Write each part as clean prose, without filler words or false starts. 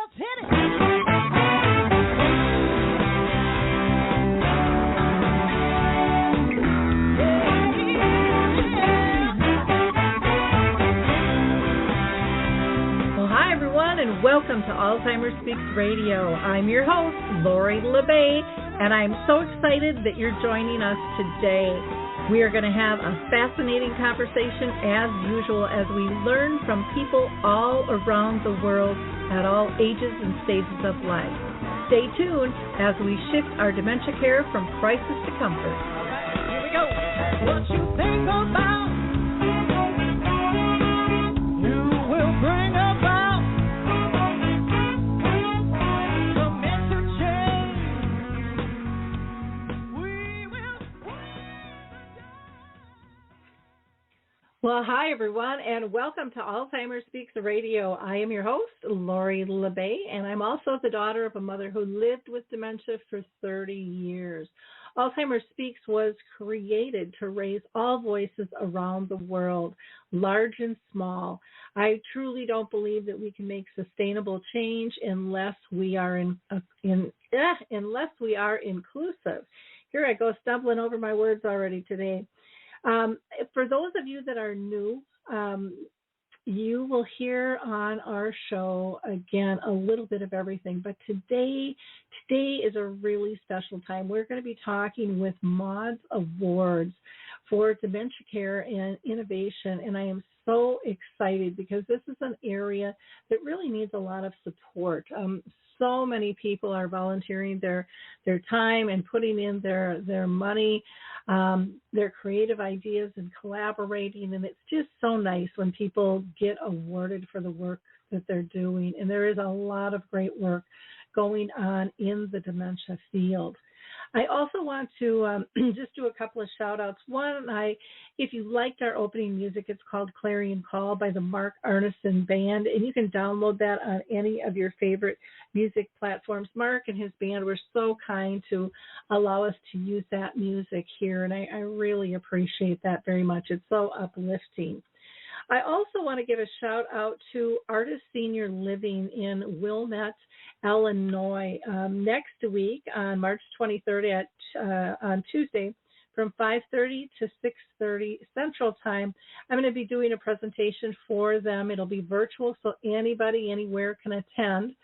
Let's hit it. And welcome to Alzheimer Speaks Radio. I'm your host, Lori LeBay, and I'm so excited that you're joining us today. We are going to have a fascinating conversation as usual as we learn from people all around the world at all ages and stages of life. Stay tuned as we shift our dementia care from crisis to comfort. All right, here we go. What you think about, you will bring about. Well, hi, everyone, and welcome to Alzheimer Speaks Radio. I am your host, Lori LeBay, and I'm also the daughter of a mother who lived with dementia for 30 years. Alzheimer Speaks was created to raise all voices around the world, large and small. I truly don't believe that we can make sustainable change unless we are unless we are inclusive. Here I go, stumbling over my words already today. For those of you that are new, you will hear on our show, again, a little bit of everything. But today is a really special time. We're going to be talking with Maude's Awards for Dementia Care and Innovation. And I am so excited because this is an area that really needs a lot of support. So many people are volunteering their time and putting in their money, their creative ideas and collaborating. And it's just so nice when people get awarded for the work that they're doing. And there is a lot of great work going on in the dementia field. I also want to just do a couple of shout-outs. One, if you liked our opening music, it's called Clarion Call by the Mark Arneson Band, and you can download that on any of your favorite music platforms. Mark and his band were so kind to allow us to use that music here, and I really appreciate that very much. It's so uplifting. I also want to give a shout out to Artist Senior Living in Wilmette, Illinois. Next week on March 23rd on Tuesday from 5:30 to 6:30 Central Time, I'm going to be doing a presentation for them. It'll be virtual, so anybody anywhere can attend,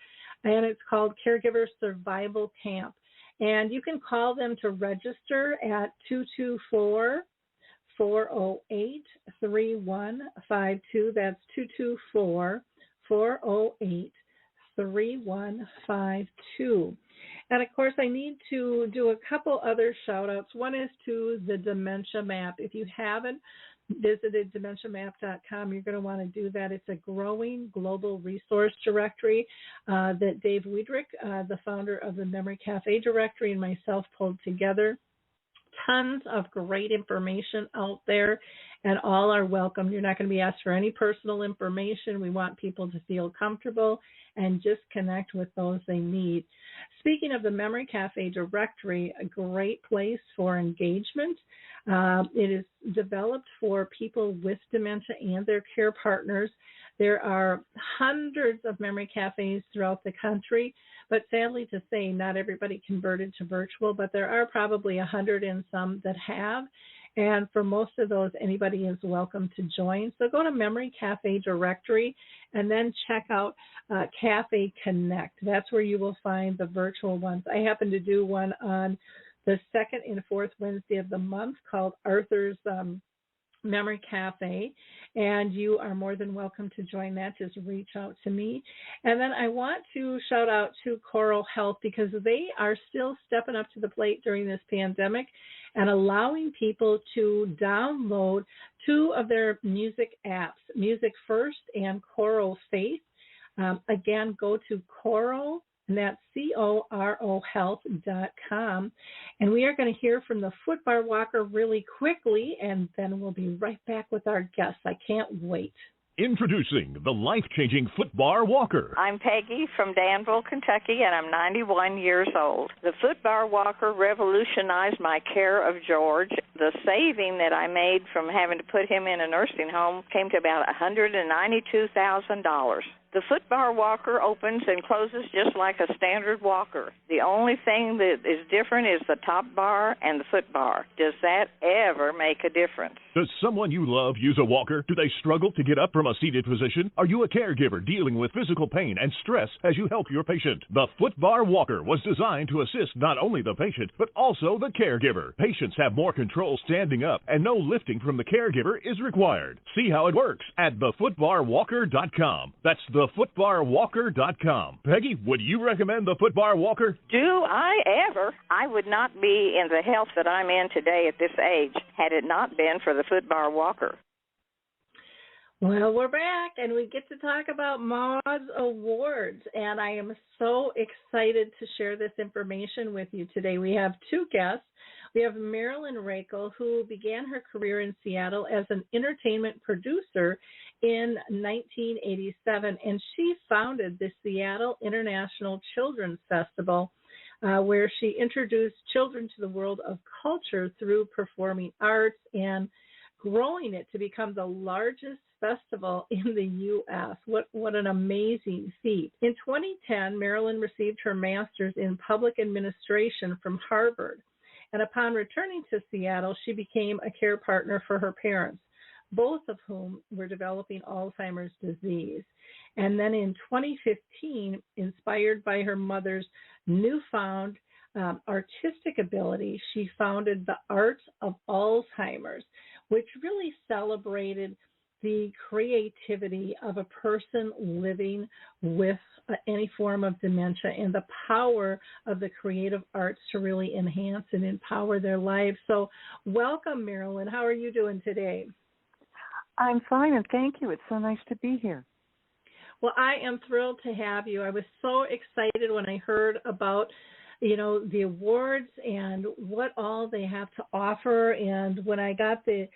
and it's called Caregiver Survival Camp. And you can call them to register at 224-408-3152. That's 224-408-3152. And, of course, I need to do a couple other shout-outs. One is to the Dementia Map. If you haven't visited dementiamap.com, you're going to want to do that. It's a growing global resource directory that Dave Wiedrich, the founder of the Memory Cafe directory, and myself pulled together. Tons of great information out there, and all are welcome. You're not going to be asked for any personal information. We want people to feel comfortable and just connect with those they need. Speaking of the Memory Cafe directory, a great place for engagement. It is developed for people with dementia and their care partners. There are hundreds of memory cafes throughout the country, but sadly to say, not everybody converted to virtual, but there are probably 100 and some that have. And for most of those, anybody is welcome to join. So go to Memory Cafe directory and then check out Cafe Connect. That's where you will find the virtual ones. I happen to do one on the second and fourth Wednesday of the month called Arthur's Memory Cafe, and you are more than welcome to join that. Just reach out to me. And then I want to shout out to Choral Health because they are still stepping up to the plate during this pandemic and allowing people to download two of their music apps, Music First and Choral Faith. Again, go to Choral, and that's COROhealth.com. And we are going to hear from the footbar walker really quickly, and then we'll be right back with our guests. I can't wait. Introducing the life-changing footbar walker. I'm Peggy from Danville, Kentucky, and I'm 91 years old. The footbar walker revolutionized my care of George. The saving that I made from having to put him in a nursing home came to about $192,000. The foot bar walker opens and closes just like a standard walker. The only thing that is different is the top bar and the foot bar. Does that ever make a difference? Does someone you love use a walker? Do they struggle to get up from a seated position? Are you a caregiver dealing with physical pain and stress as you help your patient? The foot bar walker was designed to assist not only the patient, but also the caregiver. Patients have more control standing up, and no lifting from the caregiver is required. See how it works at thefootbarwalker.com. That's thefootbarwalker.com. Peggy, would you recommend the foot bar walker? Do I ever? I would not be in the health that I'm in today at this age had it not been for the foot bar walker. Well, we're back, and we get to talk about Maude's Awards, and I am so excited to share this information with you today. We have two guests. We have Marilyn Raichle, who began her career in Seattle as an entertainment producer in 1987, and she founded the Seattle International Children's Festival, where she introduced children to the world of culture through performing arts and growing it to become the largest festival in the U.S. What an amazing feat. In 2010, Marilyn received her master's in public administration from Harvard. And upon returning to Seattle, she became a care partner for her parents, both of whom were developing Alzheimer's disease. And then in 2015, inspired by her mother's newfound artistic ability, she founded the Art of Alzheimer's, which really celebrated the creativity of a person living with any form of dementia and the power of the creative arts to really enhance and empower their lives. So welcome, Marilyn. How are you doing today? I'm fine, and thank you. It's so nice to be here. Well, I am thrilled to have you. I was so excited when I heard about the awards and what all they have to offer. And when I got the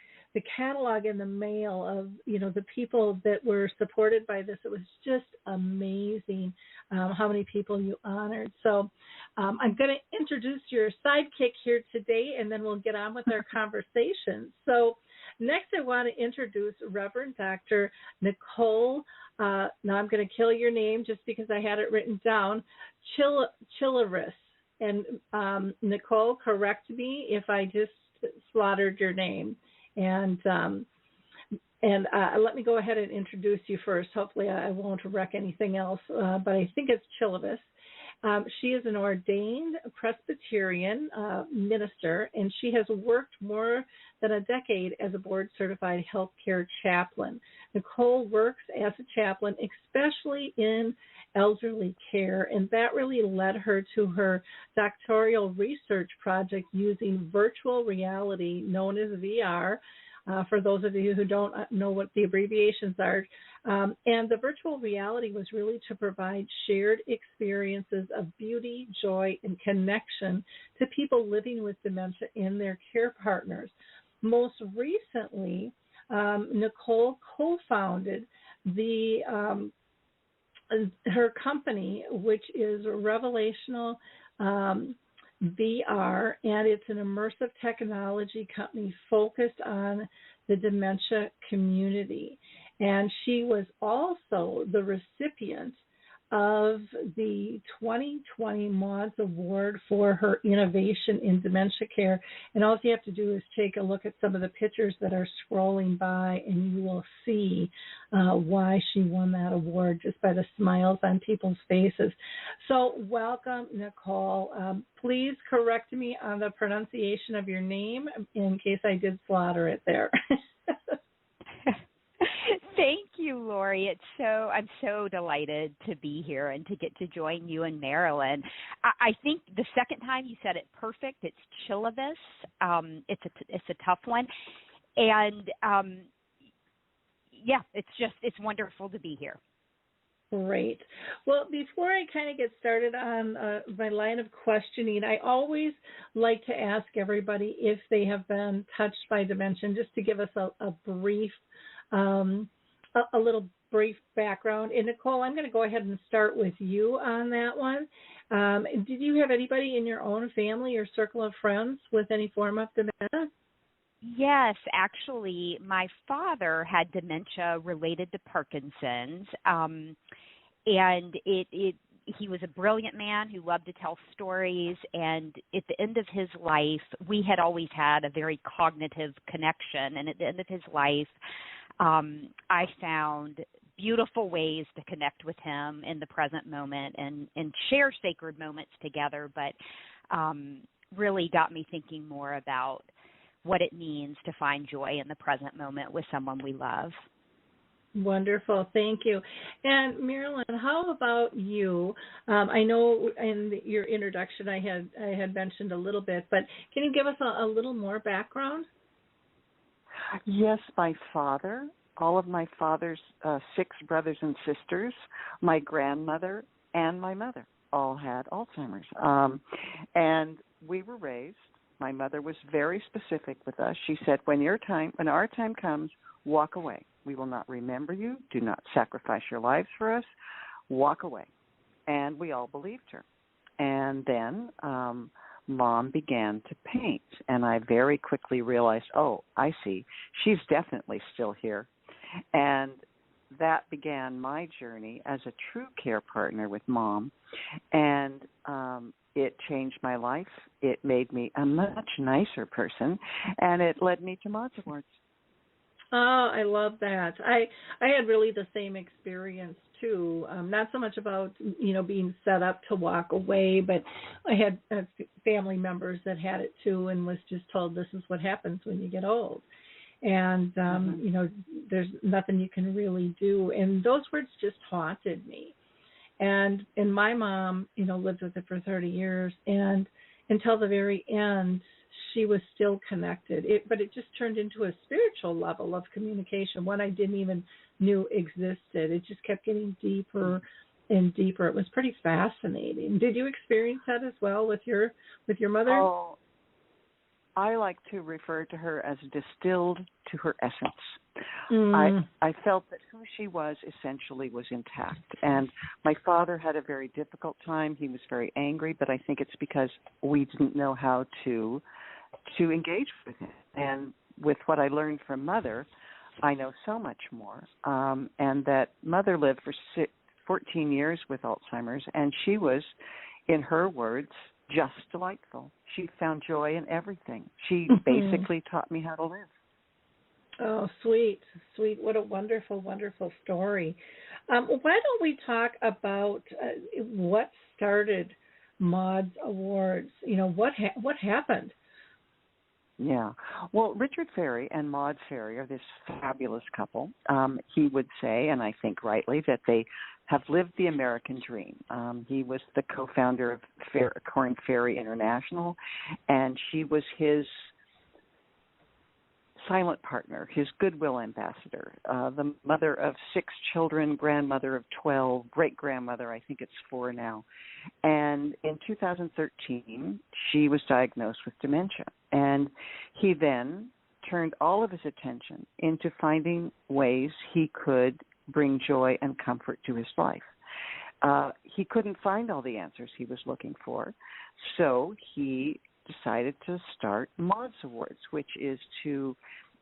catalog in the mail of, the people that were supported by this, it was just amazing how many people you honored. So I'm going to introduce your sidekick here today, and then we'll get on with our conversation. So next I want to introduce Reverend Dr. Nicole, now I'm going to kill your name just because I had it written down, Chilivis. And Nicole, correct me if I just slaughtered your name. And let me go ahead and introduce you first. Hopefully I won't wreck anything else, but I think it's Chilivis. She is an ordained Presbyterian minister, and she has worked more than a decade as a board-certified healthcare chaplain. Nicole works as a chaplain, especially in elderly care, and that really led her to her doctoral research project using virtual reality, known as VR, for those of you who don't know what the abbreviations are. And the virtual reality was really to provide shared experiences of beauty, joy, and connection to people living with dementia and their care partners. Most recently, Nicole co-founded her company, which is Revelational VR, and it's an immersive technology company focused on the dementia community. And she was also the recipient of the 2020 Maude's Award for her innovation in dementia care. And all you have to do is take a look at some of the pictures that are scrolling by, and you will see why she won that award just by the smiles on people's faces. So welcome, Nicole. Please correct me on the pronunciation of your name in case I did slaughter it there. Thank you, Lori. I'm so delighted to be here and to get to join you and Marilyn. I think the second time you said it perfect. It's Chilivis. It's a tough one, and it's wonderful to be here. Great. Well, before I kind of get started on my line of questioning, I always like to ask everybody if they have been touched by dementia, just to give us a brief. A little brief background. And Nicole, I'm going to go ahead and start with you on that one. Did you have anybody in your own family or circle of friends with any form of dementia? Yes, actually, my father had dementia related to Parkinson's. and he was a brilliant man who loved to tell stories, and at the end of his life, we had always had a very cognitive connection, and at the end of his life, I found beautiful ways to connect with him in the present moment and share sacred moments together, but really got me thinking more about what it means to find joy in the present moment with someone we love. Wonderful. Thank you. And Marilyn, how about you? I know in your introduction I had mentioned a little bit, but can you give us a little more background? Yes, my father, all of my father's 6 brothers and sisters, my grandmother, and my mother all had Alzheimer's. And we were raised, my mother was very specific with us. She said, when our time comes, walk away. We will not remember you. Do not sacrifice your lives for us. Walk away. And we all believed her. And then Mom began to paint, and I very quickly realized, oh, I see. She's definitely still here. And that began my journey as a true care partner with Mom. And it changed my life. It made me a much nicer person, and it led me to Maude's Awards. Oh, I love that. I had really the same experience too. Not so much about being set up to walk away, but I had family members that had it too, and was just told this is what happens when you get old, and there's nothing you can really do. And those words just haunted me. And my mom, lived with it for 30 years, and until the very end, she was still connected. But it just turned into a spiritual level of communication, one I didn't even knew existed. It just kept getting deeper and deeper. It was pretty fascinating. Did you experience that as well with your mother? Oh, I like to refer to her as distilled to her essence. I felt that who she was essentially was intact. And my father had a very difficult time. He was very angry, but I think it's because we didn't know how to engage with him. And with what I learned from Mother, I know so much more. And that Mother lived for 14 years with Alzheimer's, and she was, in her words, just delightful. She found joy in everything. She basically taught me how to live. Oh, sweet. What a wonderful, wonderful story. Why don't we talk about what started Maude's Awards? What happened? Yeah. Well, Richard Ferry and Maude Ferry are this fabulous couple. He would say, and I think rightly, that they have lived the American dream. He was the co-founder of Korn Ferry International, and she was his silent partner, his goodwill ambassador, the mother of 6 children, grandmother of 12, great-grandmother, I think it's 4 now. And in 2013, she was diagnosed with dementia. And he then turned all of his attention into finding ways he could bring joy and comfort to his life. He couldn't find all the answers he was looking for, so he decided to start Maude's Awards, which is to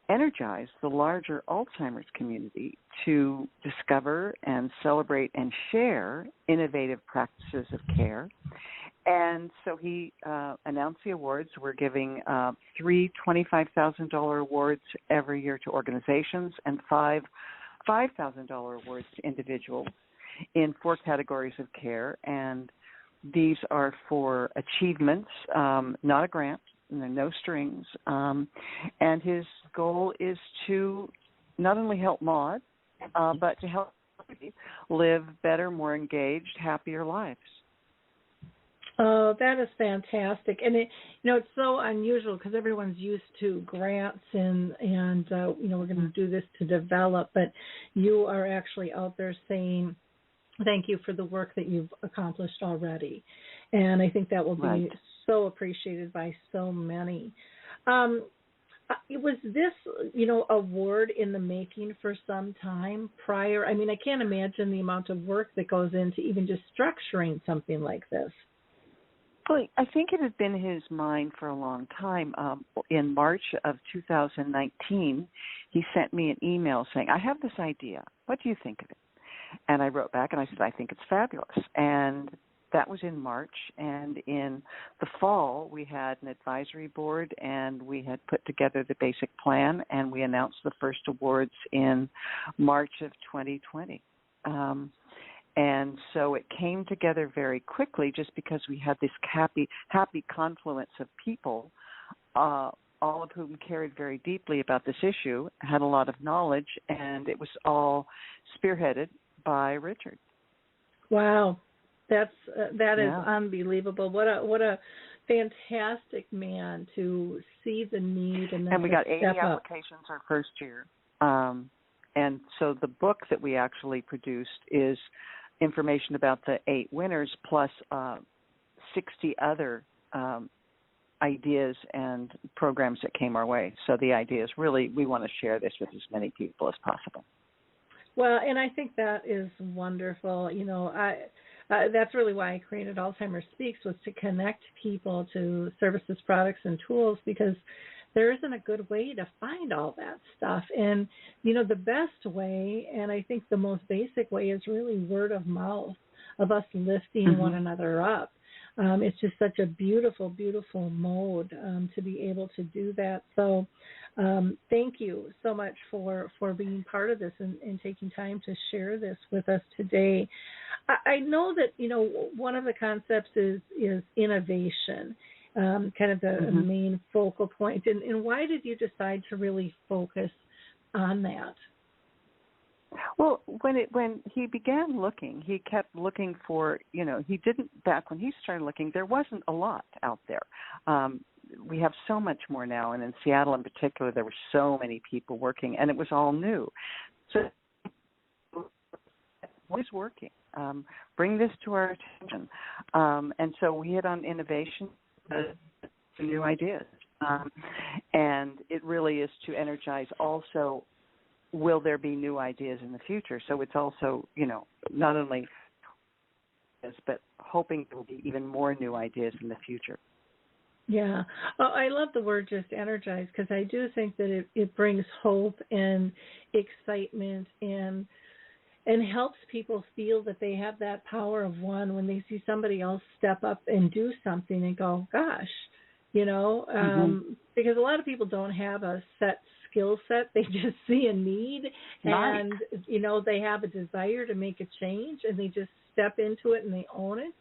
energize the larger Alzheimer's community to discover and celebrate and share innovative practices of care. And so he announced the awards. We're giving 3 $25,000 awards every year to organizations and 5 $5,000 awards to individuals in 4 categories of care. And these are for achievements, not a grant, no strings. And his goal is to not only help Maude, but to help live better, more engaged, happier lives. Oh, that is fantastic. And it's so unusual because everyone's used to grants and we're going to do this to develop, but you are actually out there saying thank you for the work that you've accomplished already. And I think that will be so appreciated by so many. Was this, award in the making for some time prior? I mean, I can't imagine the amount of work that goes into even just structuring something like this. Well, I think it had been in his mind for a long time. In March of 2019, he sent me an email saying, I have this idea. What do you think of it? And I wrote back and I said, I think it's fabulous. And that was in March. And in the fall, we had an advisory board, and we had put together the basic plan, and we announced the first awards in March of 2020. And so it came together very quickly just because we had this happy confluence of people, all of whom cared very deeply about this issue, had a lot of knowledge, and it was all spearheaded by Richard. Wow. That is unbelievable. What a fantastic man to see the need and we got 80 step applications our first year. And so the book that we actually produced is information about the 8 winners plus 60 other ideas and programs that came our way. So the idea is really we want to share this with as many people as possible. Well, and I think that is wonderful. You know, that's really why I created Alzheimer Speaks, was to connect people to services, products, and tools, because there isn't a good way to find all that stuff. And, you know, the best way, and I think the most basic way, is really word of mouth, of us lifting one another up. It's just such a beautiful, beautiful mode to be able to do that. So thank you so much for being part of this and taking time to share this with us today. I know that, you know, one of the concepts is innovation, kind of the main focal point. And why did you decide to really focus on that? Well, when he began looking, he kept looking for, you know, he didn't, back when he started looking, there wasn't a lot out there. We have so much more now, and in Seattle in particular, there were so many people working, and it was all new. So what is working? Bring this to our attention. And so we hit on innovation, some new ideas. And it really is to energize also, will there be new ideas in the future? So it's also, you know, not only this, but hoping there will be even more new ideas in the future. Yeah. Well, I love the word just energize, because I do think that it brings hope and excitement and helps people feel that they have that power of one when they see somebody else step up and do something and go, gosh, you know, because a lot of people don't have a set skill set. They just see a need and, you know, they have a desire to make a change, and they just step into it and they own it.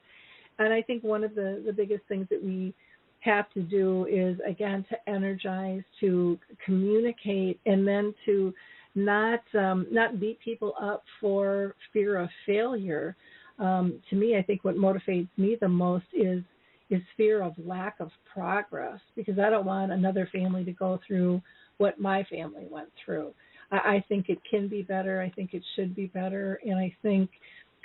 And I think one of the biggest things that we have to do is, again, to energize, to communicate, and then to not beat people up for fear of failure. To me, I think what motivates me the most is fear of lack of progress, because I don't want another family to go through what my family went through. I think it can be better. I think it should be better. And I think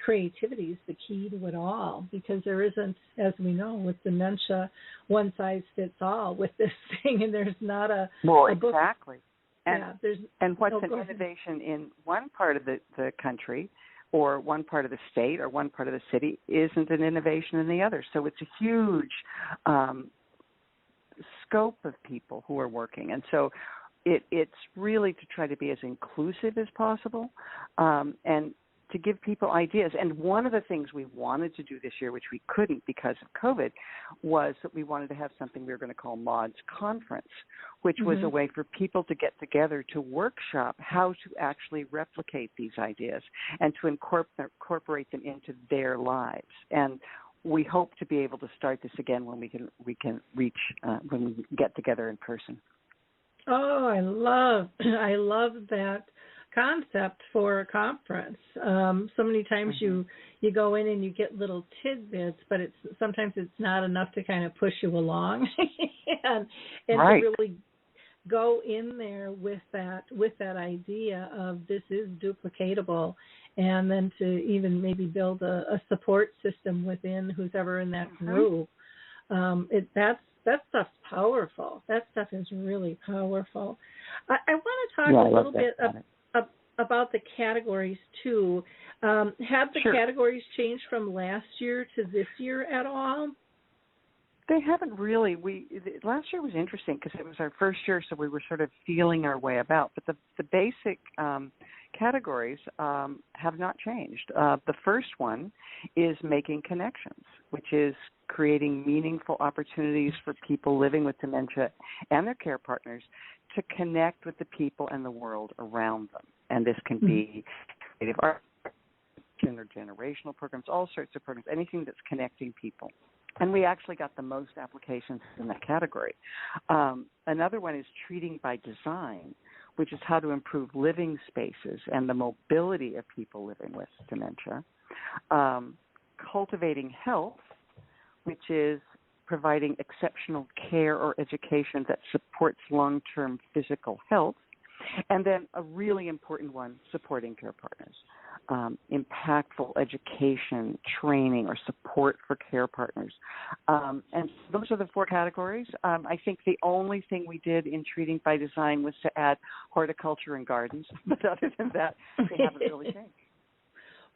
creativity is the key to it all, because there isn't, as we know, with dementia, one size fits all with this thing, and there's not a book. Exactly. And what's an ahead. innovation in one part of the country or one part of the state or one part of the city isn't an innovation in the other. So it's a huge scope of people who are working. And so it's really to try to be as inclusive as possible and to give people ideas. And one of the things we wanted to do this year, which we couldn't because of COVID, was that we wanted to have something we were going to call Maude's Conference, which was a way for people to get together to workshop how to actually replicate these ideas and to incorporate them into their lives. And we hope to be able to start this again when we can reach when we get together in person. Oh, I love that concept for a conference. So many times you go in and you get little tidbits, but sometimes it's not enough to kind of push you along and to really go in there with that idea of this is duplicatable, and then to even maybe build a support system within who's ever in that group. That stuff's powerful. That stuff is really powerful. I want to talk a little bit about the categories, too. Have the categories changed from last year to this year at all? They haven't really. Last year was interesting because it was our first year, so we were sort of feeling our way about. But the basic categories have not changed. The first one is making connections, which is creating meaningful opportunities for people living with dementia and their care partners to connect with the people and the world around them. And this can be creative art, intergenerational programs, all sorts of programs, anything that's connecting people. And we actually got the most applications in that category. Another one is treating by design, which is how to improve living spaces and the mobility of people living with dementia. Cultivating health, which is providing exceptional care or education that supports long-term physical health. And then a really important one, supporting care partners. Impactful education, training, or support for care partners. And those are the four categories. I think the only thing we did in treating by design was to add horticulture and gardens. But other than that, they haven't really changed.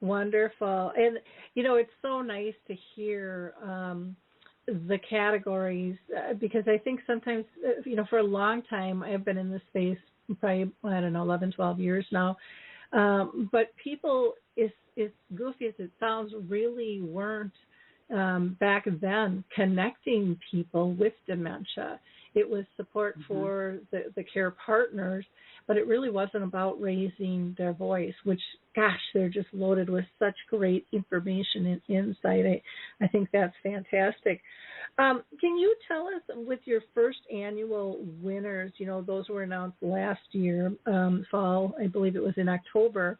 Wonderful. And, it's so nice to hear the categories because I think sometimes, for a long time, I've been in this space, probably, 11, 12 years now. But people, as goofy as it sounds, really weren't back then connecting people with dementia. It was support for the care partners, but it really wasn't about raising their voice, which, gosh, they're just loaded with such great information and insight. I think that's fantastic. Can you tell us, with your first annual winners, those were announced last year, fall, I believe it was in October,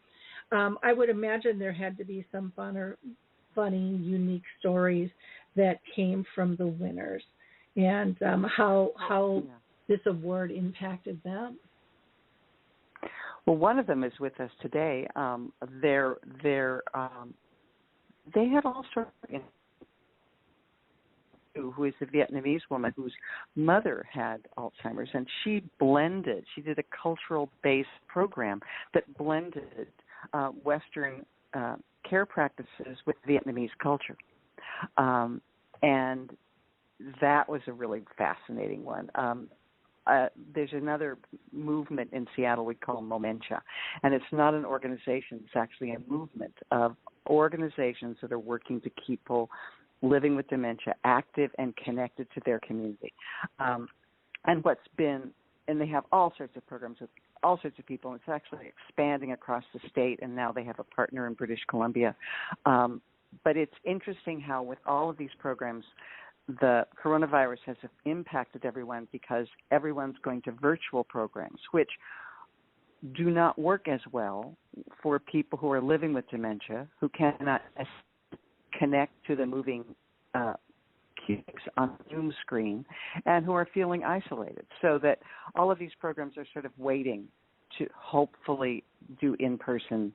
I would imagine there had to be some funny, unique stories that came from the winners and how this award impacted them. Well, one of them is with us today. They had all sorts of, who is a Vietnamese woman whose mother had Alzheimer's, and she did a cultural-based program that blended Western care practices with Vietnamese culture. And that was a really fascinating one. There's another movement in Seattle we call Dementia, and it's not an organization. It's actually a movement of organizations that are working to keep people living with dementia active and connected to their community. And they have all sorts of programs with all sorts of people, and it's actually expanding across the state, and now they have a partner in British Columbia. But it's interesting how with all of these programs, the coronavirus has impacted everyone because everyone's going to virtual programs, which do not work as well for people who are living with dementia, who cannot connect to the moving cubes on the Zoom screen, and who are feeling isolated. So that all of these programs are sort of waiting to hopefully do in-person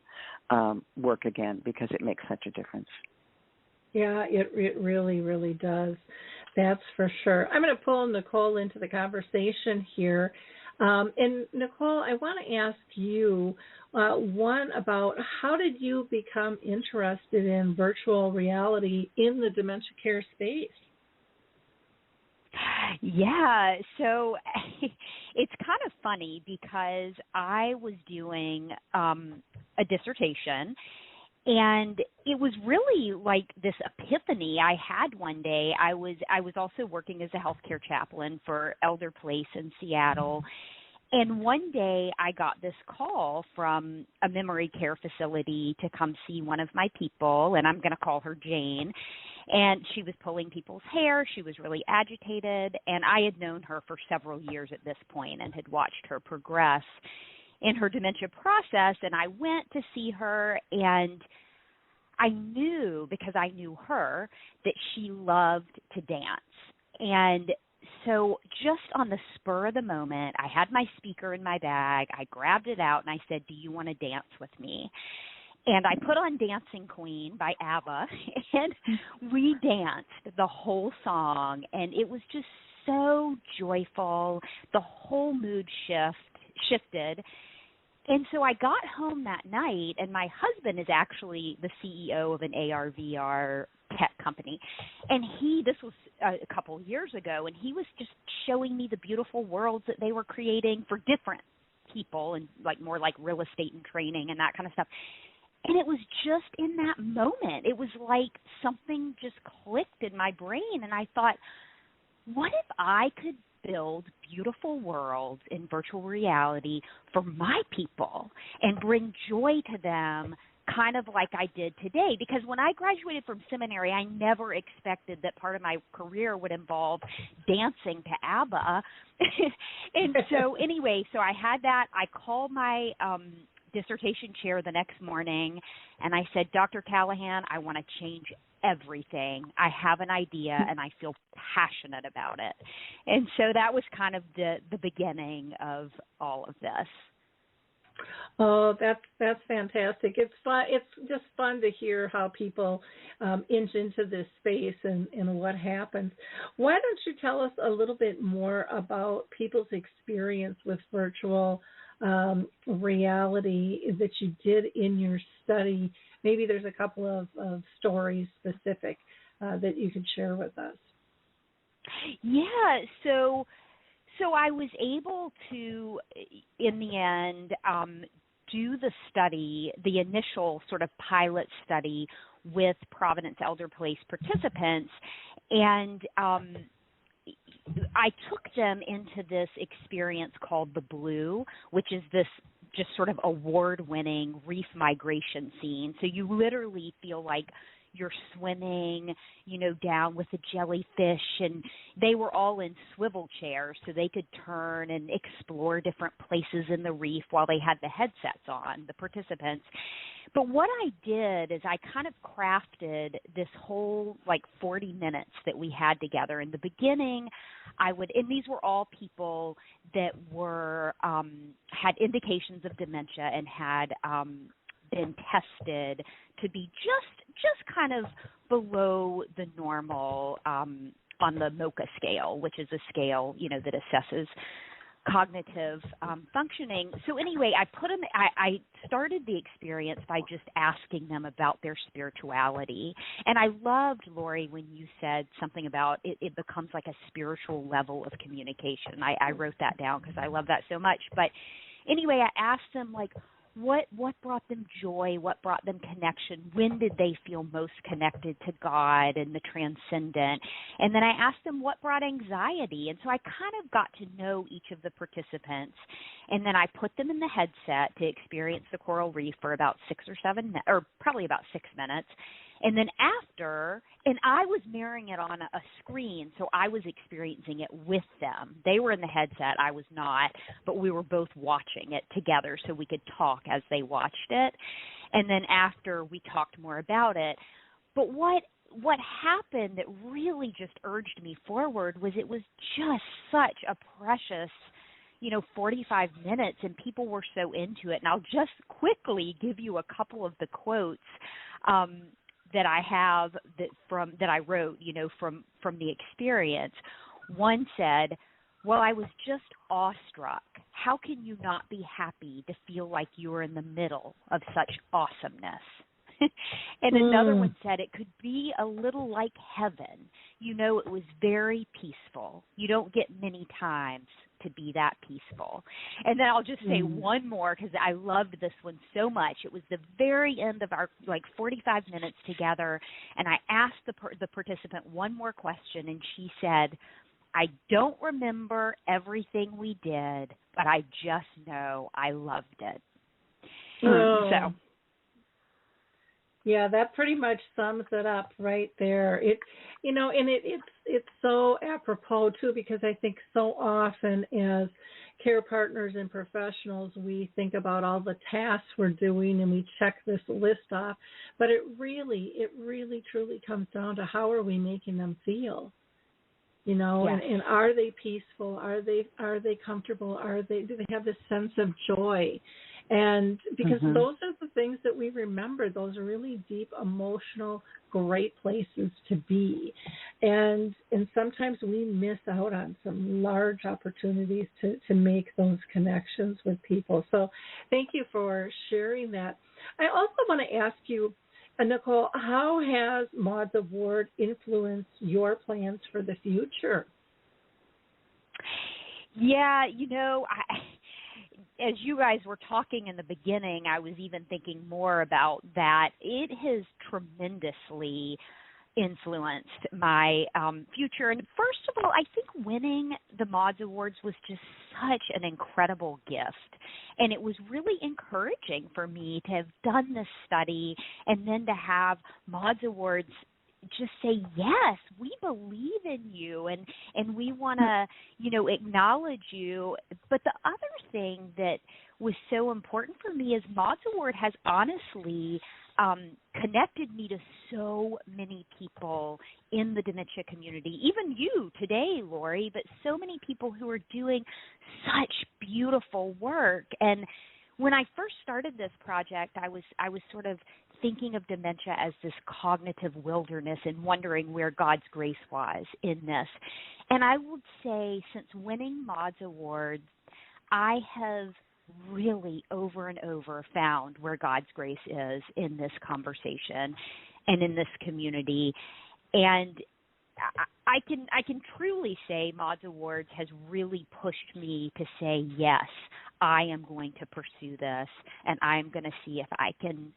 work again because it makes such a difference. Yeah, it really, really does. That's for sure. I'm going to pull Nicole into the conversation here. And Nicole, I want to ask you one about how did you become interested in virtual reality in the dementia care space? Yeah, so it's kind of funny because I was doing a dissertation, and it was really like this epiphany I had one day. I was also working as a healthcare chaplain for Elder Place in Seattle. And one day I got this call from a memory care facility to come see one of my people, and I'm going to call her Jane. And she was pulling people's hair. She was really agitated, and I had known her for several years at this point and had watched her progress in her dementia process. And I went to see her, and I knew, because I knew her, that she loved to dance. And so just on the spur of the moment, I had my speaker in my bag. I grabbed it out, and I said, "Do you want to dance with me?" And I put on Dancing Queen by ABBA, and we danced the whole song, and it was just so joyful. The whole mood shifted. And so I got home that night, and my husband is actually the CEO of an AR/VR tech company. And this was a couple years ago, and he was just showing me the beautiful worlds that they were creating for different people and like more like real estate and training and that kind of stuff. And it was just in that moment, it was like something just clicked in my brain. And I thought, what if I could build beautiful worlds in virtual reality for my people and bring joy to them, kind of like I did today? Because when I graduated from seminary, I never expected that part of my career would involve dancing to ABBA. And so anyway, so I had that. I called my dissertation chair the next morning, and I said, Dr. Callahan, I want to change everything. I have an idea, and I feel passionate about it. And so that was kind of the beginning of all of this. Oh, that's fantastic. It's fun. It's just fun to hear how people inch into this space and what happens. Why don't you tell us a little bit more about people's experience with virtual reality that you did in your study? Maybe there's a couple of stories specific that you could share with us. Yeah, so I was able to, in the end, do the study, the initial sort of pilot study with Providence Elder Place participants, and I took them into this experience called the Blue, which is this just sort of award-winning reef migration scene. So you literally feel like you're swimming, down with the jellyfish, and they were all in swivel chairs so they could turn and explore different places in the reef while they had the headsets on, the participants. But what I did is I kind of crafted this whole 40 minutes that we had together. In the beginning, and these were all people that were had indications of dementia and had been tested to be just kind of below the normal on the MOCA scale, which is a scale, that assesses cognitive functioning. So anyway, I started the experience by just asking them about their spirituality. And I loved, Lori, when you said something about it becomes like a spiritual level of communication. I wrote that down because I love that so much. But anyway, I asked them, what brought them joy? What brought them connection? When did they feel most connected to God and the transcendent? And then I asked them what brought anxiety. And so I kind of got to know each of the participants. And then I put them in the headset to experience the coral reef for about 6 or 7 minutes, or probably about 6 minutes. And then after, and I was mirroring it on a screen, so I was experiencing it with them. They were in the headset, I was not, but we were both watching it together so we could talk as they watched it. And then after, we talked more about it. But what happened that really just urged me forward was it was just such a precious 45 minutes, and people were so into it. And I'll just quickly give you a couple of the quotes that I have that I wrote, from the experience. One said, "Well, I was just awestruck. How can you not be happy to feel like you are in the middle of such awesomeness?" And another one said, "It could be a little like heaven. It was very peaceful. You don't get many times to be that peaceful." And then I'll just say one more because I loved this one so much. It was the very end of our 45 minutes together, and I asked the participant one more question, and she said, "I don't remember everything we did, but I just know I loved it." So. Yeah, that pretty much sums it up right there. It's so apropos too, because I think so often as care partners and professionals, we think about all the tasks we're doing and we check this list off, but it really truly comes down to how are we making them feel, yes. and are they peaceful? Are they comfortable? Do they have this sense of joy? And because those are the things that we remember, those are really deep, emotional, great places to be. And sometimes we miss out on some large opportunities to make those connections with people. So thank you for sharing that. I also want to ask you, Nicole, how has Maude's Award influenced your plans for the future? Yeah, as you guys were talking in the beginning, I was even thinking more about that. It has tremendously influenced my future. And first of all, I think winning the Maude Awards was just such an incredible gift. And it was really encouraging for me to have done this study and then to have Maude Awards just say, yes, we believe in you and we want to, acknowledge you. But the other thing that was so important for me is Maude Award has honestly connected me to so many people in the dementia community, even you today, Lori, but so many people who are doing such beautiful work. And when I first started this project, I was sort of thinking of dementia as this cognitive wilderness and wondering where God's grace was in this. And I would say since winning Maude Awards, I have really over and over found where God's grace is in this conversation and in this community. And I can truly say Maude Awards has really pushed me to say, yes, I am going to pursue this, and I am going to see if I can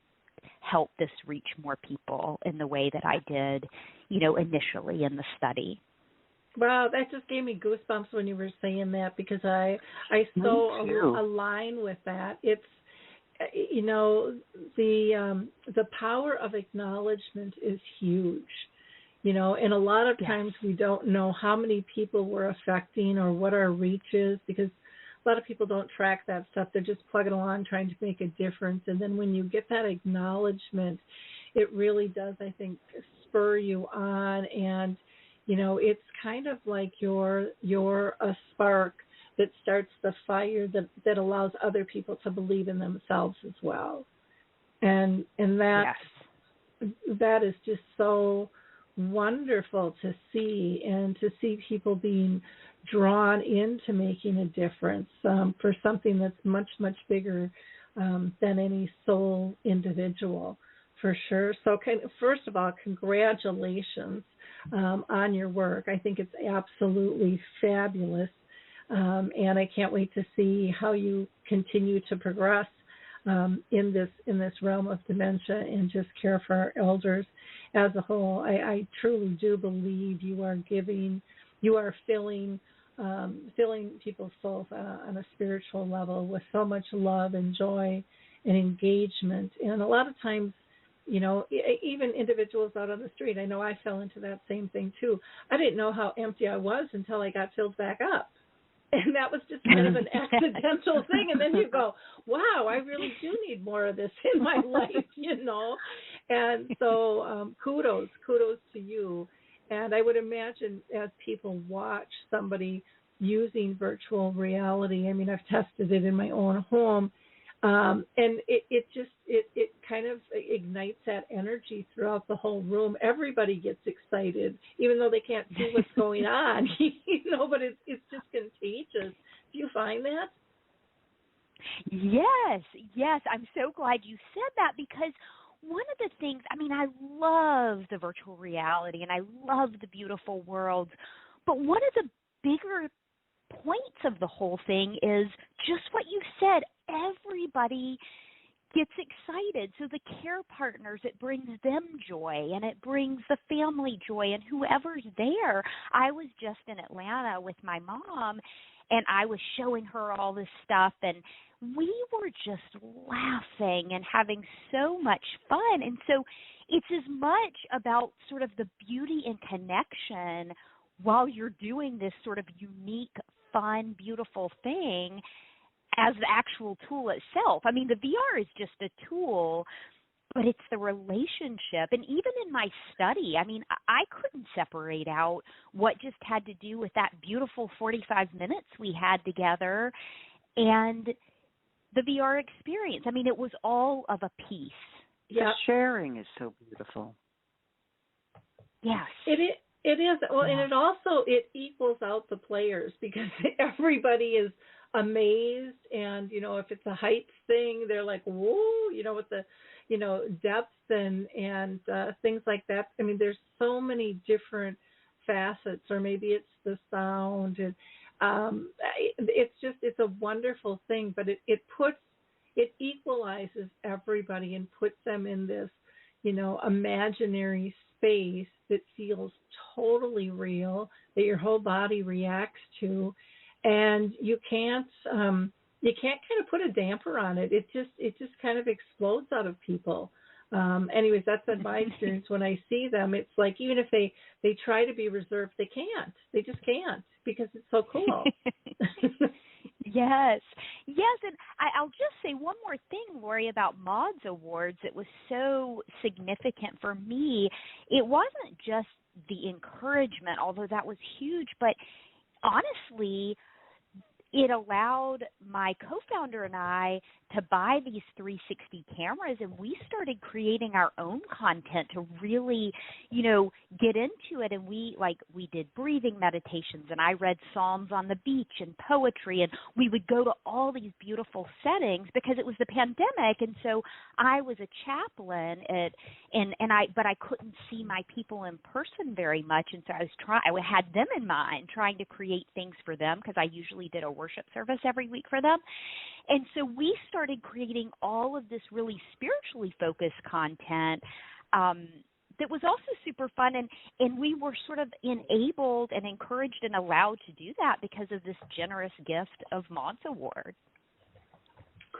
help this reach more people in the way that I did, initially in the study. Wow, that just gave me goosebumps when you were saying that, because I so align with that. It's, the power of acknowledgement is huge, and a lot of times we don't know how many people we're affecting or what our reach is, because a lot of people don't track that stuff. They're just plugging along trying to make a difference. And then when you get that acknowledgement, it really does, I think, spur you on. And, it's kind of like you're a spark that starts the fire that allows other people to believe in themselves as well. And that is just so wonderful to see, and to see people being drawn into making a difference for something that's much, much bigger than any sole individual, for sure. So first of all, congratulations on your work. I think it's absolutely fabulous, and I can't wait to see how you continue to progress in this realm of dementia and just care for our elders as a whole. I truly do believe you are filling people's souls on a spiritual level with so much love and joy and engagement. And a lot of times, even individuals out on the street, I know I fell into that same thing too. I didn't know how empty I was until I got filled back up. And that was just kind of an accidental thing. And then you go, wow, I really do need more of this in my life, And so kudos to you. And I would imagine as people watch somebody using virtual reality, I mean, I've tested it in my own home, and it kind of ignites that energy throughout the whole room. Everybody gets excited, even though they can't see what's going on, but it's just contagious. Do you find that? Yes. I'm so glad you said that, because one of the things, I love the virtual reality and I love the beautiful worlds, but one of the bigger points of the whole thing is just what you said. Everybody gets excited. So the care partners, it brings them joy, and it brings the family joy, and whoever's there. I was just in Atlanta with my mom, and I was showing her all this stuff, and we were just laughing and having so much fun. And so it's as much about sort of the beauty and connection while you're doing this sort of unique, fun, beautiful thing as the actual tool itself. The VR is just a tool, but it's the relationship. And even in my study, I couldn't separate out what just had to do with that beautiful 45 minutes we had together and the VR experience. It was all of a piece. The sharing is so beautiful. Yes. It is. Well, and it equals out the players, because everybody is amazed, and if it's a heights thing, they're like, whoa, with the depth and things like that. There's so many different facets, or maybe it's the sound, and It's a wonderful thing, but it equalizes everybody and puts them in this, imaginary space that feels totally real, that your whole body reacts to, and you can't kind of put a damper on it. It just kind of explodes out of people. Anyways, that's been my experience. When I see them, it's like even if they try to be reserved, they can't. They just can't because it's so cool. Yes, and I'll just say one more thing, Lori, about Maude's Awards. It was so significant for me. It wasn't just the encouragement, although that was huge, but honestly, it allowed my co-founder and I to buy these 360 cameras, and we started creating our own content to really, get into it. And we did breathing meditations, and I read Psalms on the beach and poetry, and we would go to all these beautiful settings because it was the pandemic. And so I was a chaplain but I couldn't see my people in person very much. And so I had them in mind, trying to create things for them because I usually did a worship service every week for them. And so we started creating all of this really spiritually focused content that was also super fun. And we were sort of enabled and encouraged and allowed to do that because of this generous gift of Maude's Award.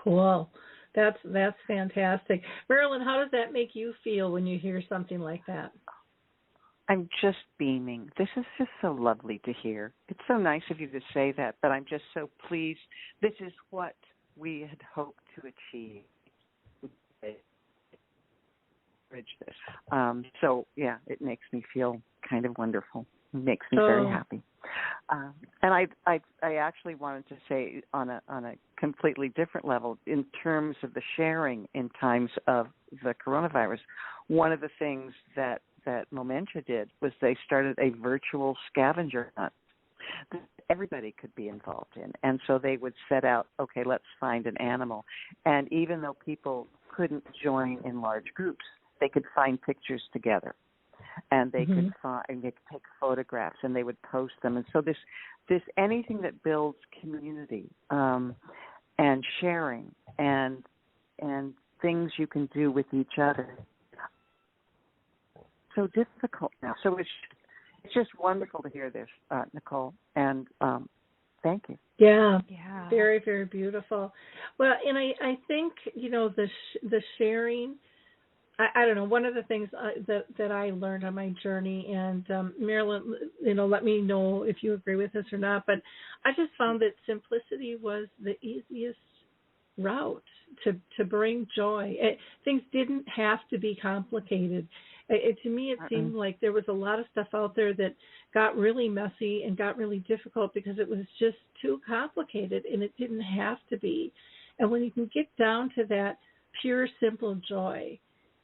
Cool. That's fantastic. Marilyn, how does that make you feel when you hear something like that? I'm just beaming. This is just so lovely to hear. It's so nice of you to say that, but I'm just so pleased. This is what we had hoped to achieve. So, yeah, it makes me feel kind of wonderful. It makes me very happy. And I actually wanted to say on a completely different level, in terms of the sharing in times of the coronavirus, one of the things that Dementia did was they started a virtual scavenger hunt that everybody could be involved in. And so they would set out, okay, let's find an animal. And even though people couldn't join in large groups, they could find pictures together. And they could take photographs, and they would post them. And so this anything that builds community and sharing and things you can do with each other. So difficult now. So it's just wonderful to hear this, Nicole, and thank you. Yeah, very, very beautiful. Well, and I think the sharing. I don't know. One of the things that I learned on my journey, and Marilyn, let me know if you agree with this or not. But I just found that simplicity was the easiest route to bring joy. Things didn't have to be complicated. To me, it seemed like there was a lot of stuff out there that got really messy and got really difficult because it was just too complicated, and it didn't have to be. And when you can get down to that pure, simple joy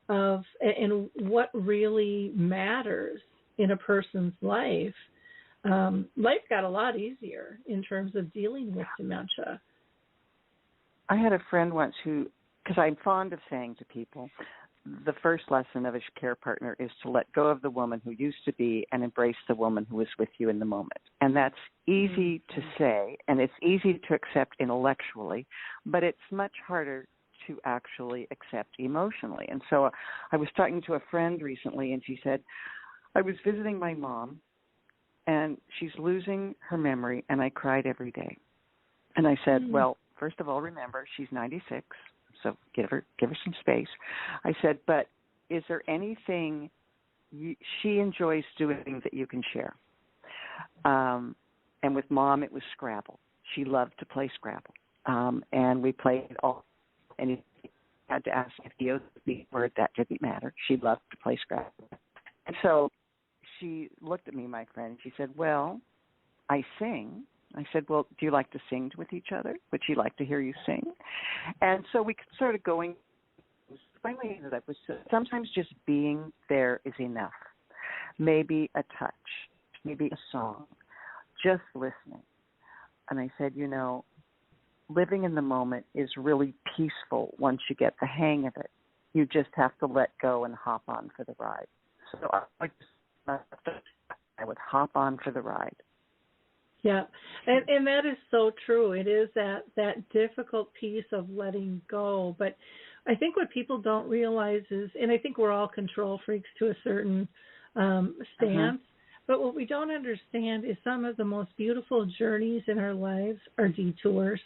and what really matters in a person's life, life got a lot easier in terms of dealing with dementia. I had a friend once because I'm fond of saying to people, the first lesson of a care partner is to let go of the woman who used to be and embrace the woman who is with you in the moment. And that's easy to say, and it's easy to accept intellectually, but it's much harder to actually accept emotionally. And so I was talking to a friend recently, and she said, I was visiting my mom, and she's losing her memory, and I cried every day. And I said, well, first of all, remember, she's 96, so give her some space. I said, but is there anything she enjoys doing that you can share? And with Mom, it was Scrabble. She loved to play Scrabble. And we played all. And he had to ask if the word, that didn't matter. She loved to play Scrabble. And so she looked at me, my friend. She said, well, I sing. I said, well, do you like to sing with each other? Would she like to hear you sing? And so we started going. Finally, that was sometimes just being there is enough. Maybe a touch, maybe a song, just listening. And I said, living in the moment is really peaceful once you get the hang of it. You just have to let go and hop on for the ride. So I would hop on for the ride. Yeah, and that is so true. It is that difficult piece of letting go. But I think what people don't realize is, and I think we're all control freaks to a certain stance, but what we don't understand is some of the most beautiful journeys in our lives are detours,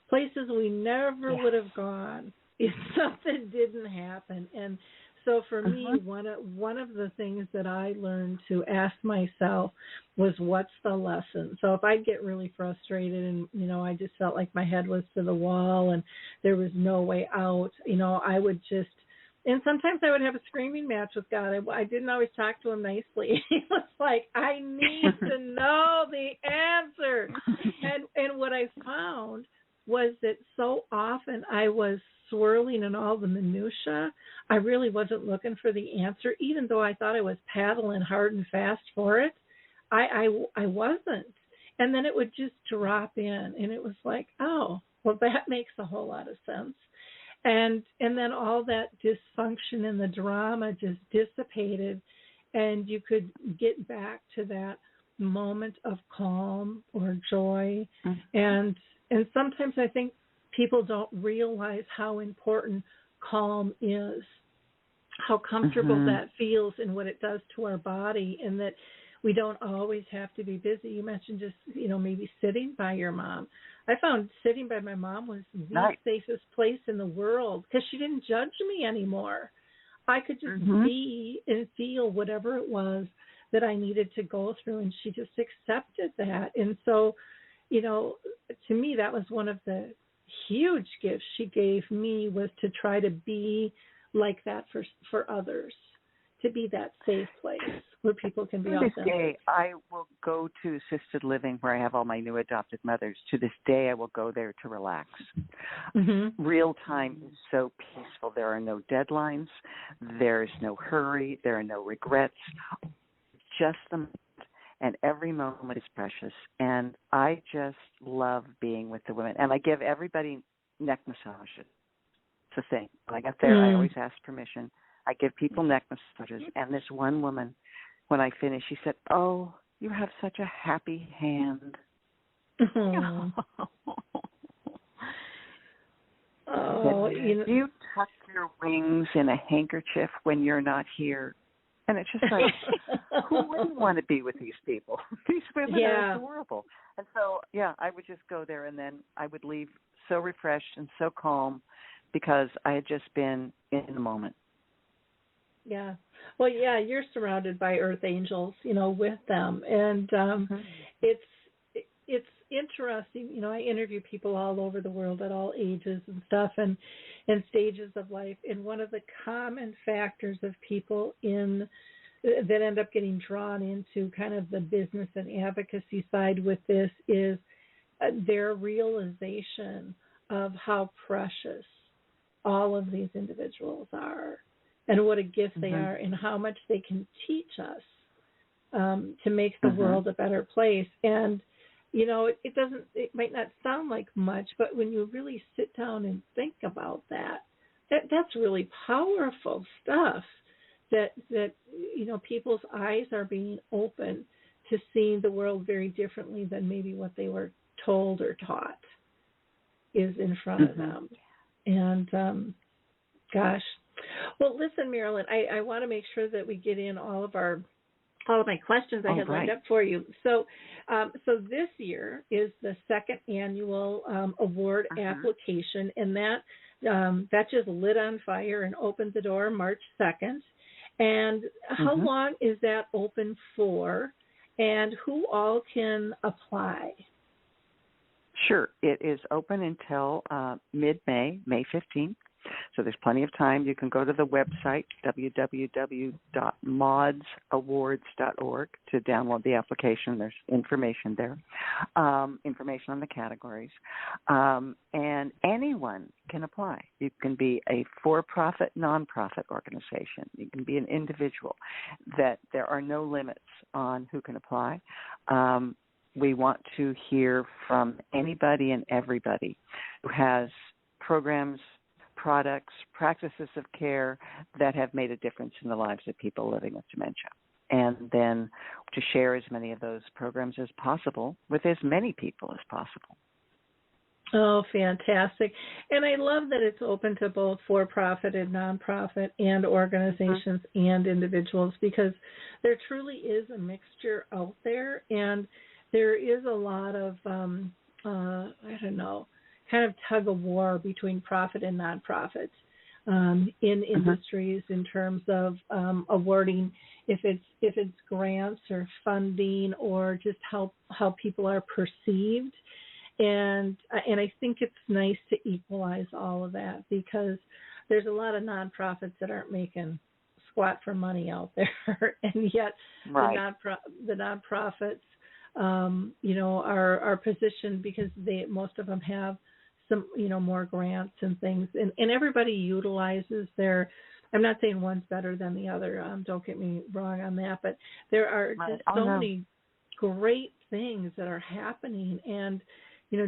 places we never would have gone if something didn't happen. And so for me, one of the things that I learned to ask myself was, what's the lesson? So if I'd get really frustrated and, you know, I just felt like my head was to the wall and there was no way out, you know, I would just, and sometimes I would have a screaming match with God. I didn't always talk to him nicely. It was like, I need to know the answer. And what I found was that so often I was swirling in all the minutia. I really wasn't looking for the answer, even though I thought I was paddling hard and fast for it. I wasn't. And then it would just drop in, and it was like, oh, well, that makes a whole lot of sense. And then all that dysfunction and the drama just dissipated, and you could get back to that moment of calm or joy. And sometimes I think people don't realize how important calm is, how comfortable that feels and what it does to our body, and that we don't always have to be busy. You mentioned just, you know, maybe sitting by your mom. I found sitting by my mom was the safest place in the world because she didn't judge me anymore. I could just be and feel whatever it was that I needed to go through, and she just accepted that. And so, you know, to me, that was one of the huge gifts she gave me, was to try to be like that for others, to be that safe place where people can be authentic. To this day, I will go to assisted living where I have all my new adopted mothers. To this day, I will go there to relax. Real time is so peaceful. There are no deadlines. There's no hurry. There are no regrets. Just the moment. And every moment is precious. And I just love being with the women. And I give everybody neck massages. It's a thing. When I got there, I always ask permission. I give people neck massages. And this one woman, when I finished, she said, "Oh, you have such a happy hand." You tuck your wings in a handkerchief when you're not here. And it's just like, who wouldn't want to be with these people? These women are adorable. And so, I would just go there, and then I would leave so refreshed and so calm because I had just been in the moment. Yeah. Well, you're surrounded by earth angels, you know, with them. And it's interesting. You know, I interview people all over the world at all ages and stuff and stages of life. And one of the common factors of people that end up getting drawn into kind of the business and advocacy side with this is their realization of how precious all of these individuals are and what a gift they are and how much they can teach us to make the world a better place. And you know, it might not sound like much, but when you really sit down and think about that's really powerful stuff, that you know, people's eyes are being open to seeing the world very differently than maybe what they were told or taught is in front of them. And gosh. Well, listen, Marilyn, I want to make sure that we get in all of my questions I had lined up for you. So this year is the second annual award application, and that just lit on fire and opened the door March 2nd. And how long is that open for, and who all can apply? Sure. It is open until mid-May, May 15th. So there's plenty of time. You can go to the website, www.maudesawards.org, to download the application. There's information there, information on the categories. And anyone can apply. You can be a for-profit, nonprofit organization. You can be an individual. That there are no limits on who can apply. We want to hear from anybody and everybody who has programs, products, practices of care that have made a difference in the lives of people living with dementia. and then to share as many of those programs as possible with as many people as possible. Oh, fantastic. And I love that it's open to both for-profit and nonprofit and organizations and individuals, because there truly is a mixture out there, and there is a lot of, kind of tug of war between profit and nonprofits in industries in terms of awarding, if it's grants or funding or just how people are perceived. And I think it's nice to equalize all of that, because there's a lot of nonprofits that aren't making squat for money out there, and yet the nonprofits, are positioned because most of them have some, more grants and things, and everybody utilizes their. I'm not saying one's better than the other. Don't get me wrong on that, but there are just so many great things that are happening, and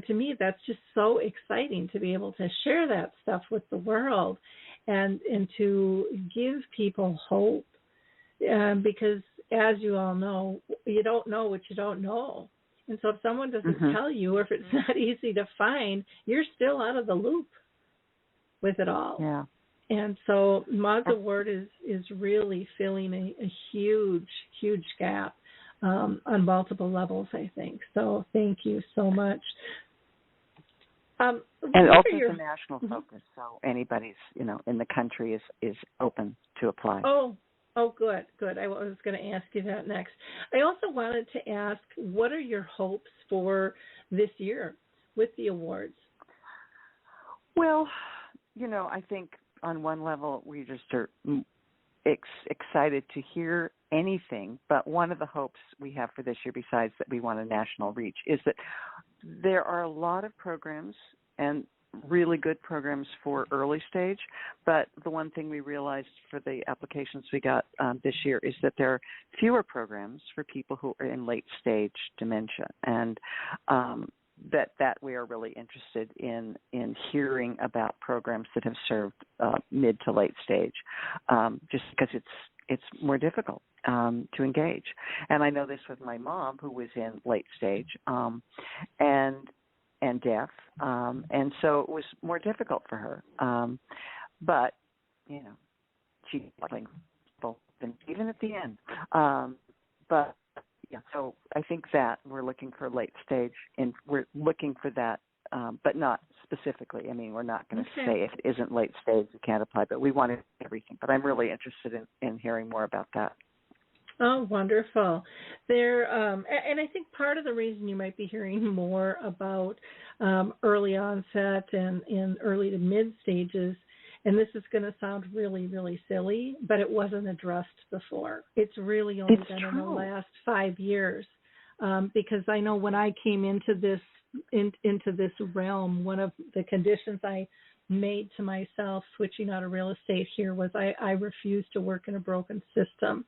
to me, that's just so exciting to be able to share that stuff with the world and to give people hope. Because, as you all know, you don't know what you don't know. And so if someone doesn't tell you, or if it's not easy to find, you're still out of the loop with it all. Yeah. And so Maude's Award is really filling a huge, huge gap on multiple levels, I think. So thank you so much. And also the national focus, so anybody's, in the country is open to apply. Oh, good. I was going to ask you that next. I also wanted to ask, what are your hopes for this year with the awards? Well, I think on one level we just are excited to hear anything, but one of the hopes we have for this year, besides that we want a national reach, is that there are a lot of programs and really good programs for early stage, but the one thing we realized for the applications we got this year is that there are fewer programs for people who are in late stage dementia, and that we are really interested in hearing about programs that have served mid to late stage, just because it's more difficult to engage. And I know this with my mom, who was in late stage and deaf, and so it was more difficult for her. But she even at the end. But yeah, so I think that we're looking for late stage, and we're looking for that, but not specifically. I mean, we're not going to say if it isn't late stage, you can't apply, but we want everything. But I'm really interested in hearing more about that. Oh, wonderful. And I think part of the reason you might be hearing more about early onset and early to mid stages, and this is going to sound really, really silly, but it wasn't addressed before. It's really only been in the last 5 years, because I know when I came into this realm, one of the conditions I made to myself switching out of real estate here was I refused to work in a broken system.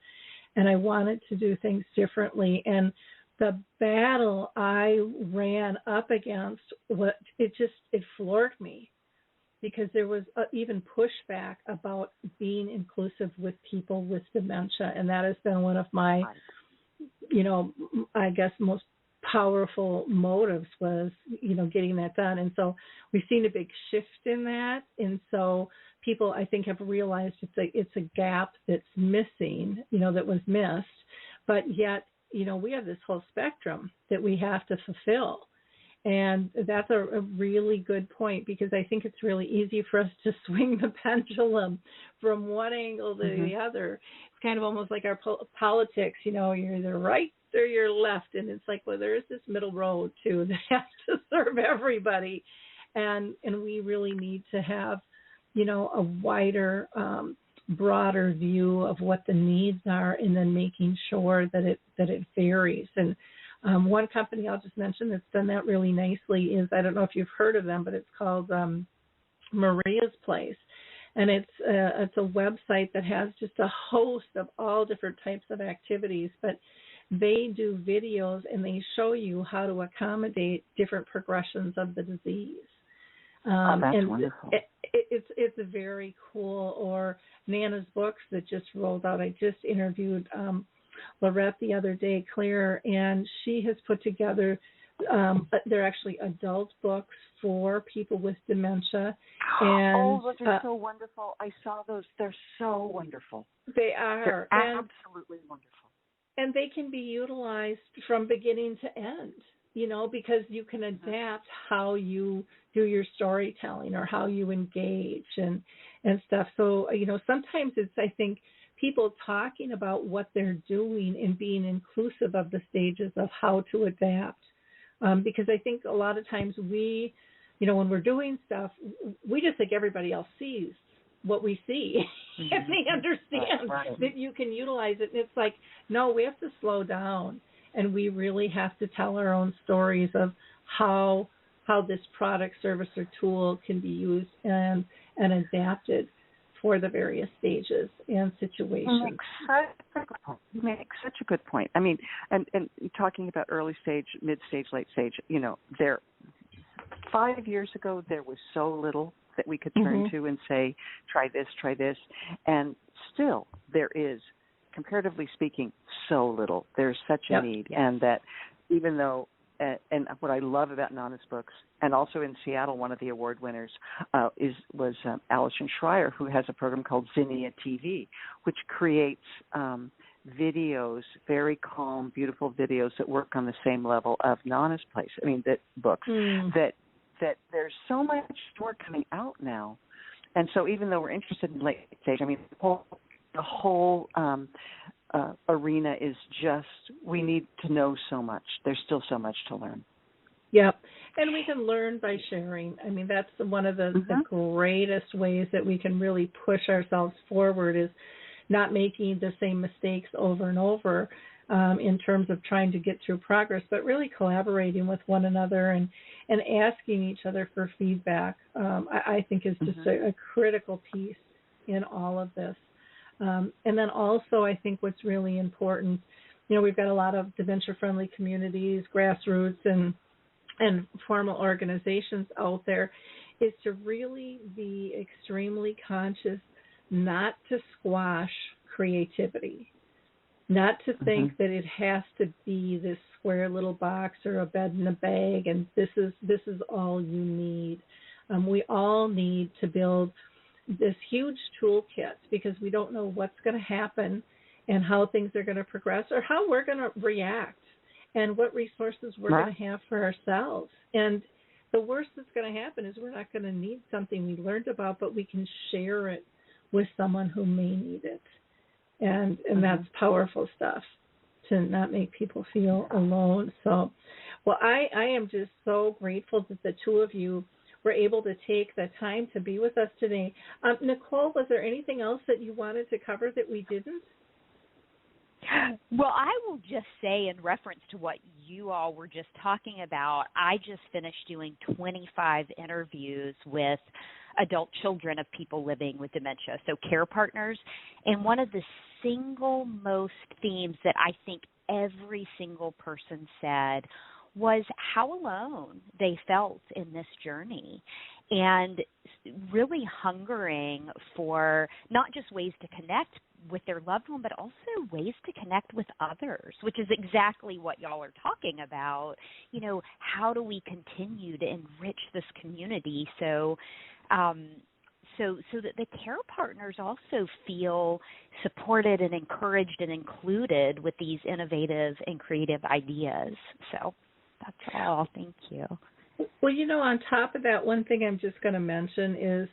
And I wanted to do things differently. And the battle I ran up against, it floored me, because there was even pushback about being inclusive with people with dementia. And that has been one of my, I guess, most powerful motives was, getting that done. And so we've seen a big shift in that. And so people, I think, have realized it's a gap that's missing, that was missed. But yet, we have this whole spectrum that we have to fulfill. And that's a really good point, because I think it's really easy for us to swing the pendulum from one angle to the other. It's kind of almost like our politics, you're either right or you're left. And it's like, well, there is this middle road, too, that has to serve everybody. And we really need to have, a wider, broader view of what the needs are, and then making sure that it varies. And one company I'll just mention that's done that really nicely is, I don't know if you've heard of them, but it's called Maria's Place. And it's a website that has just a host of all different types of activities, but they do videos and they show you how to accommodate different progressions of the disease. That's wonderful. It's very cool. Or Nana's Books that just rolled out. I just interviewed Lorette the other day, Claire, and she has put together, they're actually adult books for people with dementia. And, those are so wonderful. I saw those. They're so wonderful. They are. They're absolutely wonderful. And they can be utilized from beginning to end, because you can adapt how you do your storytelling or how you engage and stuff. So, sometimes it's, I think, people talking about what they're doing and being inclusive of the stages of how to adapt. Because I think a lot of times we, when we're doing stuff, we just think everybody else sees what we see and they understand that you can utilize it. And it's like, no, we have to slow down, and we really have to tell our own stories of how this product, service, or tool can be used and adapted for the various stages and situations. You make such a good point. I mean, and talking about early stage, mid stage, late stage, there 5 years ago there was so little that we could turn to and say, try this, and still there is, comparatively speaking, so little. There's such a need, and that even though, and what I love about Nana's books, and also in Seattle, one of the award winners was Allison Schreier, who has a program called Zinnia TV, which creates videos, very calm, beautiful videos that work on the same level of Nana's books, that there's so much more coming out now. And so even though we're interested in late stage, the whole arena is just, we need to know so much. There's still so much to learn. Yep. And we can learn by sharing. That's one of the greatest ways that we can really push ourselves forward, is not making the same mistakes over and over in terms of trying to get through progress, but really collaborating with one another and asking each other for feedback, I think is just a critical piece in all of this. And then also, I think what's really important, we've got a lot of dementia-friendly communities, grassroots, and formal organizations out there, is to really be extremely conscious not to squash creativity, not to think that it has to be this square little box or a bed in a bag, and this is all you need. We all need to build this huge toolkit, because we don't know what's going to happen and how things are going to progress or how we're going to react and what resources we're going to have for ourselves. And the worst that's going to happen is we're not going to need something we learned about, but we can share it with someone who may need it. And that's powerful stuff, to not make people feel alone. So, well, I am just so grateful that the two of you were able to take the time to be with us today. Nicole, was there anything else that you wanted to cover that we didn't? Well, I will just say, in reference to what you all were just talking about, I just finished doing 25 interviews with adult children of people living with dementia, so care partners. And one of the single most themes that I think every single person said was how alone they felt in this journey, and really hungering for not just ways to connect with their loved one, but also ways to connect with others, which is exactly what y'all are talking about. How do we continue to enrich this community so that the care partners also feel supported and encouraged and included with these innovative and creative ideas. So that's all. Thank you. Well, on top of that, one thing I'm just going to mention is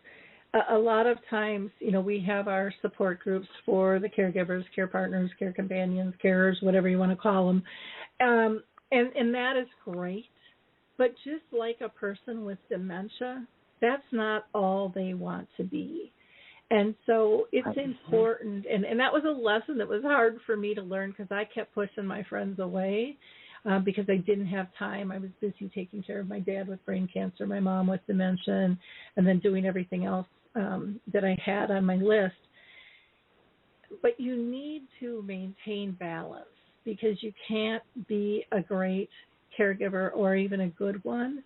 a lot of times, we have our support groups for the caregivers, care partners, care companions, carers, whatever you want to call them. And that is great. But just like a person with dementia, that's not all they want to be. And so it's important. And that was a lesson that was hard for me to learn, because I kept pushing my friends away. Because I didn't have time. I was busy taking care of my dad with brain cancer, my mom with dementia, and then doing everything else that I had on my list. But you need to maintain balance, because you can't be a great caregiver or even a good one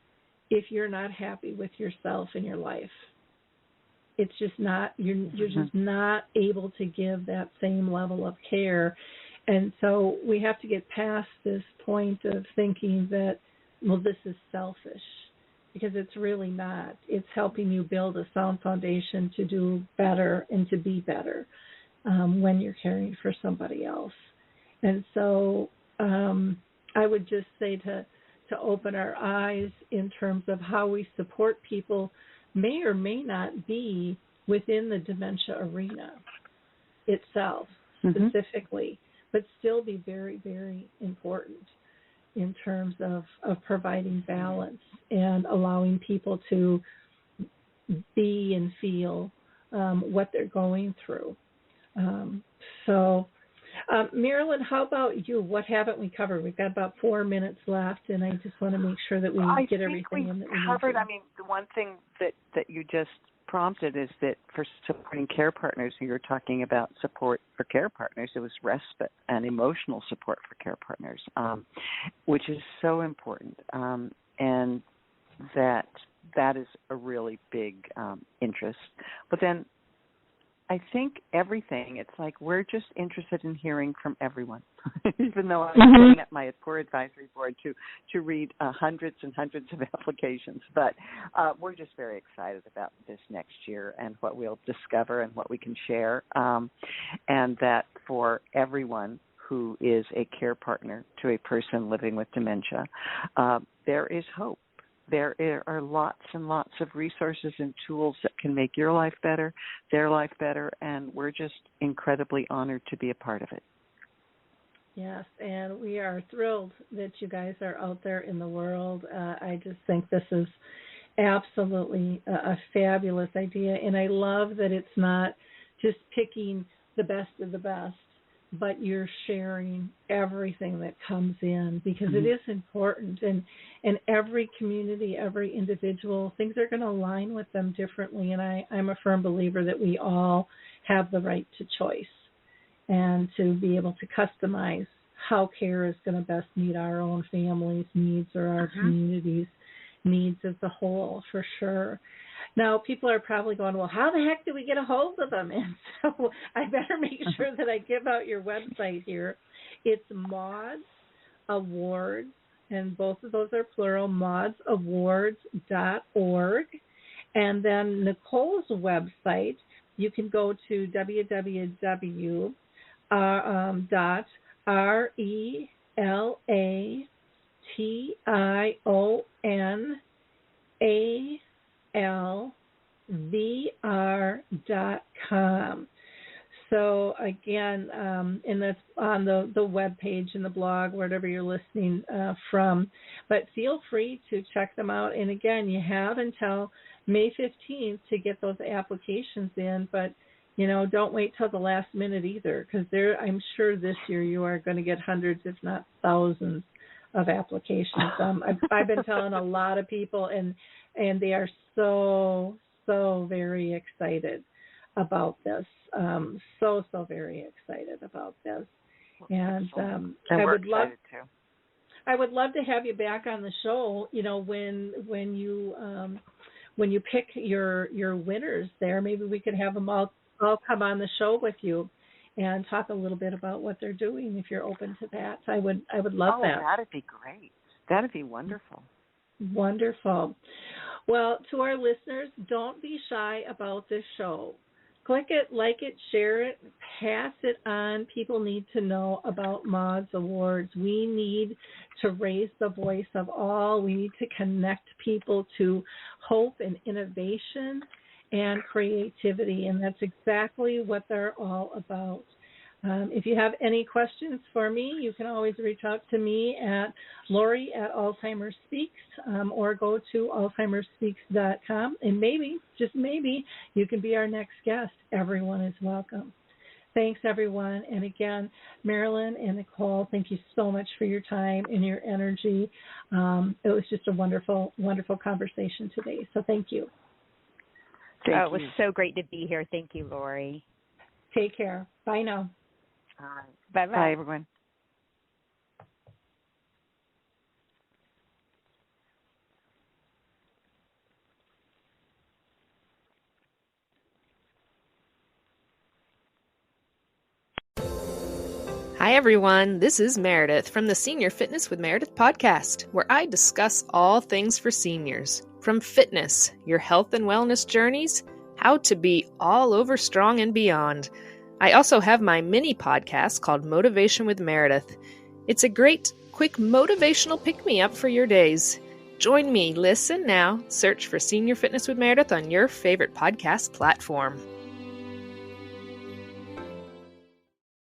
if you're not happy with yourself in your life. It's just not, you're just not able to give that same level of care. And so we have to get past this point of thinking that, well, this is selfish, because it's really not. It's helping you build a sound foundation to do better and to be better when you're caring for somebody else. And so I would just say to open our eyes in terms of how we support people may or may not be within the dementia arena itself specifically, but still be very, very important in terms of providing balance and allowing people to be and feel what they're going through. Marilyn, how about you? What haven't we covered? We've got about 4 minutes left, and I just want to make sure that we get everything in that we covered. need to. I mean, the one thing that you just prompted is that for supporting care partners, you were talking about support for care partners. It was respite and emotional support for care partners, which is so important, and that is a really big interest. But then I think everything, it's like we're just interested in hearing from everyone, even though I'm sitting at my poor advisory board to read hundreds and hundreds of applications. But we're just very excited about this next year and what we'll discover and what we can share, and that for everyone who is a care partner to a person living with dementia, there is hope. There are lots and lots of resources and tools that can make your life better, their life better, and we're just incredibly honored to be a part of it. Yes, and we are thrilled that you guys are out there in the world. I just think this is absolutely a fabulous idea, and I love that it's not just picking the best of the best, but you're sharing everything that comes in, because it is important. And every community, every individual, things are going to align with them differently. And I'm a firm believer that we all have the right to choice and to be able to customize how care is going to best meet our own family's needs or our community's needs as a whole, for sure. Now, people are probably going, well, how the heck do we get a hold of them? And so I better make sure that I give out your website here. It's Maude Awards, and both of those are plural, maudesawards.org. And then Nicole's website, you can go to RELATIONALVR.com. So again, and that's on the web page and the blog, wherever you're listening from. But feel free to check them out. And again, you have until May 15th to get those applications in. But don't wait till the last minute either, because I'm sure this year you are going to get hundreds, if not thousands, of applications. I've been telling a lot of people, and they are so very excited about this. So very excited about this. And I would love to have you back on the show. When you pick your winners there, maybe we could have them all come on the show with you and talk a little bit about what they're doing, if you're open to that. I would love that. Oh, that'd be great. That'd be wonderful. Wonderful. Well, to our listeners, don't be shy about this show. Click it, like it, share it, pass it on. People need to know about Maude's Awards. We need to raise the voice of all. We need to connect people to hope and innovation and creativity, and that's exactly what they're all about. If you have any questions for me, you can always reach out to me at Lori at Alzheimer Speaks, or go to alzheimerspeaks.com, and maybe, just maybe, you can be our next guest. Everyone is welcome. Thanks, everyone. And again, Marilyn and Nicole, thank you so much for your time and your energy. It was just a wonderful, wonderful conversation today. So thank you. It was so great to be here. Thank you, Lori. Take care. Bye now. All right. Bye-bye. Bye, everyone. Hi, everyone. This is Meredith from the Senior Fitness with Meredith podcast, where I discuss all things for seniors. From fitness, your health and wellness journeys, how to be all over strong and beyond. I also have my mini podcast called Motivation with Meredith. It's a great, quick motivational pick-me-up for your days. Join me, listen now, search for Senior Fitness with Meredith on your favorite podcast platform.